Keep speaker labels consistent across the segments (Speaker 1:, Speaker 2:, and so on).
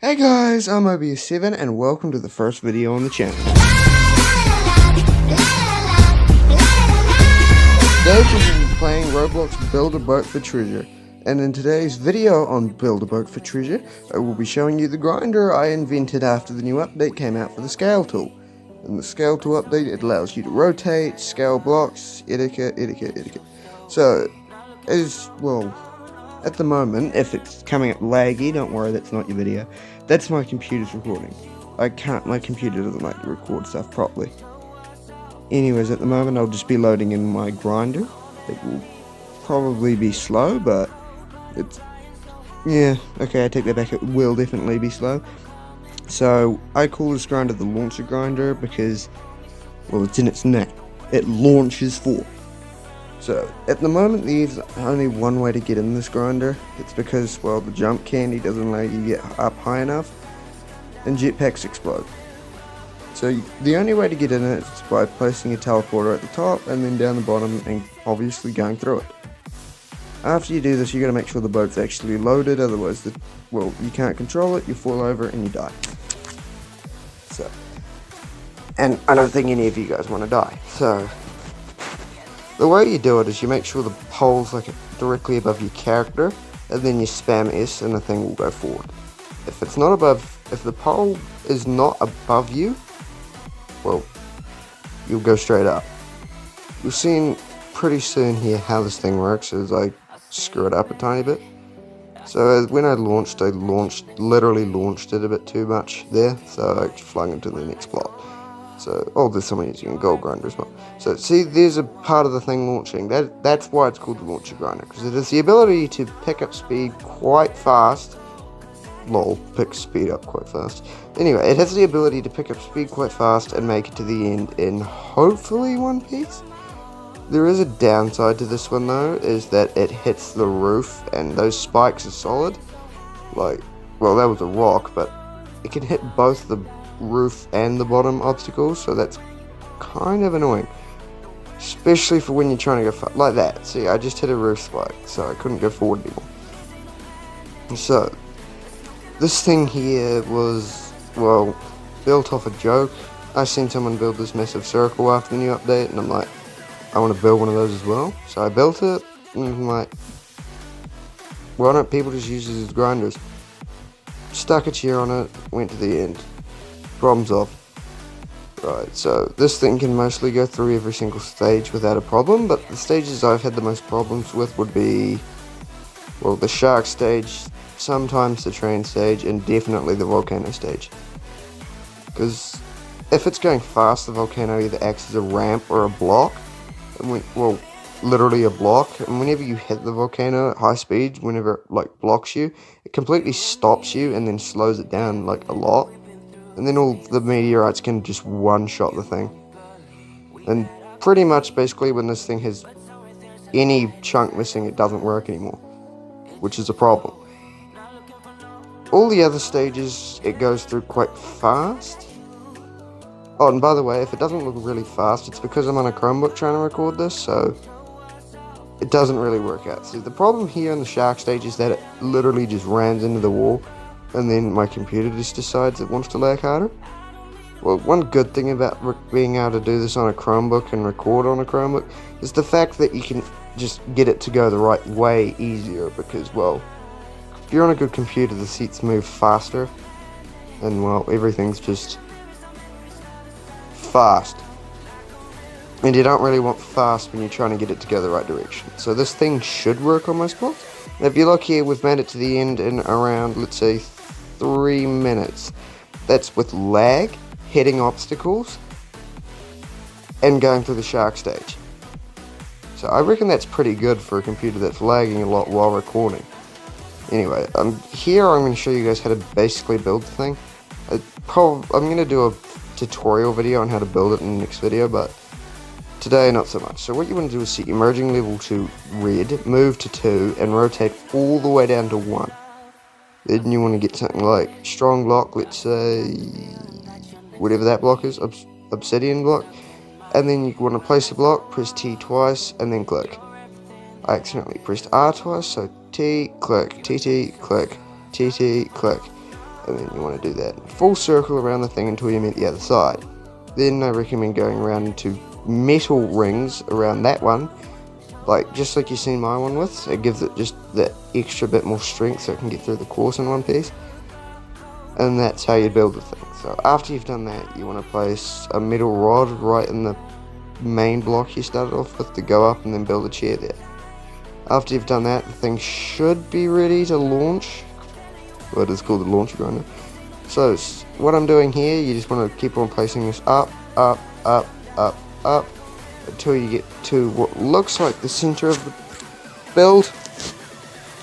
Speaker 1: Hey guys, I'm OBS7 and welcome to the first video on the channel. Today we'll be playing Roblox Build a Boat for Treasure, and in today's video on Build a Boat for Treasure, I will be showing you the grinder I invented after the new update came out for the scale tool. In the scale tool update, it allows you to rotate, scale blocks, etiquette. So, at the moment, if it's coming up laggy, don't worry, that's not your video. That's my computer's recording. My computer doesn't like to record stuff properly. Anyways, at the moment, I'll just be loading in my grinder. It will probably be slow, but yeah, okay, I take that back, it will definitely be slow. So, I call this grinder the launcher grinder because, well, it's in its name. It launches forward. So, at the moment, there's only one way to get in this grinder. It's because, well, the jump candy doesn't let you get up high enough, and jetpacks explode. So, the only way to get in it is by placing a teleporter at the top, and then down the bottom, and obviously going through it. After you do this, you gotta make sure the boat's actually loaded, otherwise, you can't control it, you fall over, and you die. So, and I don't think any of you guys want to die, so the way you do it is you make sure the pole's directly above your character, and then you spam S and the thing will go forward. If the pole is not above you, well, you'll go straight up. You'll see pretty soon here how this thing works as I screw it up a tiny bit. So when I literally launched it a bit too much there, so I flung into the next block. So, there's someone using a gold grinder as well. So, see, there's a part of the thing launching. That's why it's called the launcher grinder, because it has the ability to pick up speed quite fast. Lol, pick speed up quite fast. Anyway, it has the ability to pick up speed quite fast and make it to the end in hopefully one piece. There is a downside to this one though, is that it hits the roof and those spikes are solid. That was a rock, but it can hit both the roof and the bottom obstacles, so that's kind of annoying, especially for when you're trying to go like that. See, I just hit a roof spike, so I couldn't go forward anymore. So this thing here was, built off a joke. I seen someone build this massive circle after the new update, and I'm like, I want to build one of those as well. So I built it, and I'm like, why don't people just use it as grinders? Stuck a chair on it, went to the end. Problems off. Right, so this thing can mostly go through every single stage without a problem, but the stages I've had the most problems with would be, the shark stage, sometimes the train stage, and definitely the volcano stage. Because if it's going fast, the volcano either acts as a ramp or a block, and literally a block, and whenever you hit the volcano at high speed, whenever it blocks you, it completely stops you and then slows it down a lot. And then all the meteorites can just one-shot the thing. And pretty much, basically, when this thing has any chunk missing, it doesn't work anymore. Which is a problem. All the other stages, it goes through quite fast. Oh, and by the way, if it doesn't look really fast, it's because I'm on a Chromebook trying to record this, so it doesn't really work out. See, the problem here in the shark stage is that it literally just rams into the wall, and then my computer just decides it wants to lag harder. Well, one good thing about being able to do this on a Chromebook and record on a Chromebook is the fact that you can just get it to go the right way easier, because, if you're on a good computer, the seats move faster, and, everything's just fast. And you don't really want fast when you're trying to get it to go the right direction. So this thing should work on most blocks. And if you look here, we've made it to the end in around, let's say, 3 minutes. That's with lag, hitting obstacles, and going through the shark stage. So I reckon that's pretty good for a computer that's lagging a lot while recording. Anyway, here I'm going to show you guys how to basically build the thing. I'm going to do a tutorial video on how to build it in the next video, but today not so much. So what you want to do is set your merging level to red, move to 2, and rotate all the way down to 1. Then you want to get something like strong block, let's say, whatever that block is, obsidian block. And then you want to place a block, press T twice, and then click. I accidentally pressed R twice, so T, click, TT, click, TT, click. and then you want to do that full circle around the thing until you meet the other side. Then I recommend going around into metal rings around that one, just like you've seen my one with. It gives it just that extra bit more strength so it can get through the course in one piece. And that's how you build the thing. So after you've done that, you want to place a metal rod right in the main block you started off with to go up and then build a chair there. After you've done that, the thing should be ready to launch. Well, it is called the launch grinder. So what I'm doing here, you just want to keep on placing this up, up, up, up, up, until you get to what looks like the center of the build,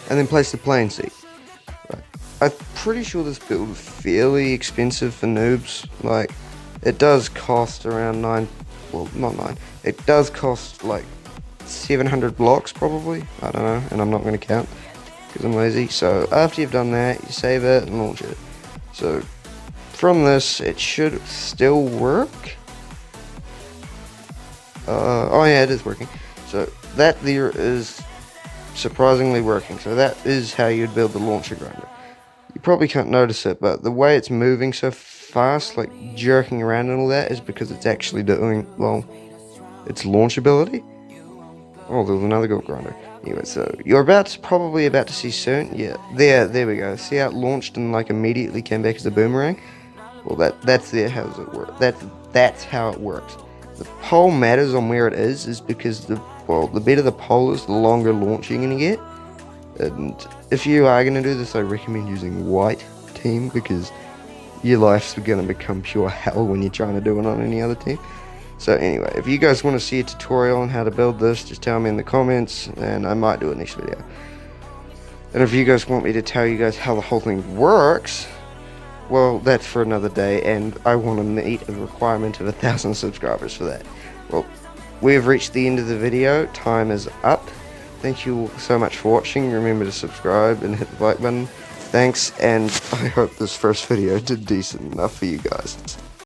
Speaker 1: and then place the plane seat. Right. I'm pretty sure this build is fairly expensive for noobs. Like, it does cost around it does cost like 700 blocks probably, I don't know, and I'm not going to count because I'm lazy. So after you've done that, you save it and launch it. So from this, it should still work. Oh yeah, it is working. So that there is surprisingly working. So that is how you'd build the launcher grinder. You probably can't notice it, but the way it's moving so fast, like jerking around and all that, is because it's actually doing, well, its launchability. Oh, there's another gold grinder. Anyway, so you're probably about to see soon. Yeah, there we go. See how it launched and like immediately came back as a boomerang? Well, that's how it works. That's how it works. The pole matters on where it is because the better the pole is, the longer launch you're gonna get. And if you are gonna do this, I recommend using white team because your life's gonna become pure hell when you're trying to do it on any other team. So anyway, if you guys want to see a tutorial on how to build this, just tell me in the comments and I might do it next video. And if you guys want me to tell you guys how the whole thing works, well, that's for another day, and I want to meet a requirement of 1,000 subscribers for that. Well, we've reached the end of the video. Time is up. Thank you so much for watching. Remember to subscribe and hit the like button. Thanks, and I hope this first video did decent enough for you guys.